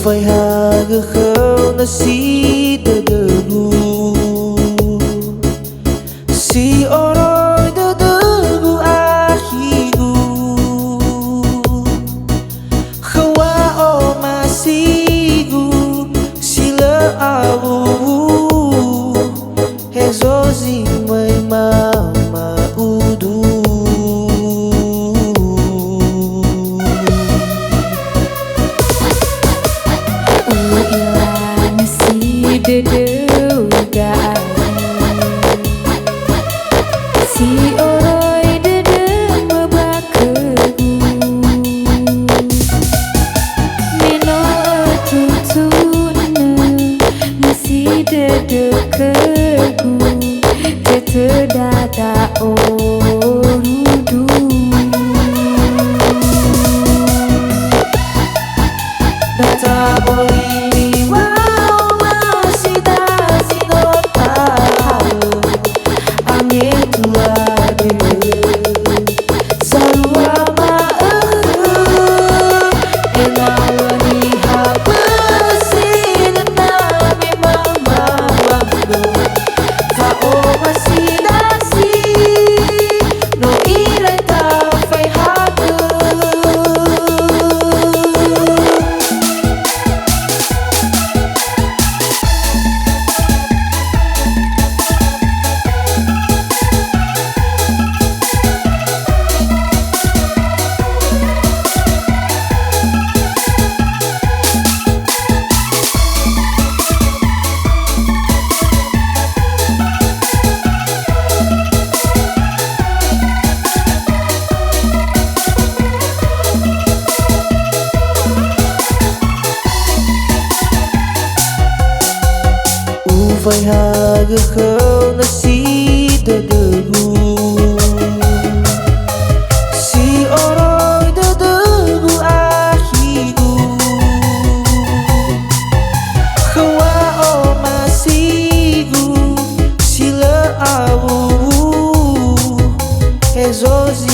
phải hà gơ khâu na si de de gu si oroi de de gu ahi gu khawa o masi gu sila awu hezozi mai mama udu Dedugaan si oroi dede mebakegu meno tutuna masih dedekegu tetedada orudu data Taolini Waomasi phải hà gơ khâu na si de de gu si oroi de de gu ahi gu khawa o masi gu sila awu hezozi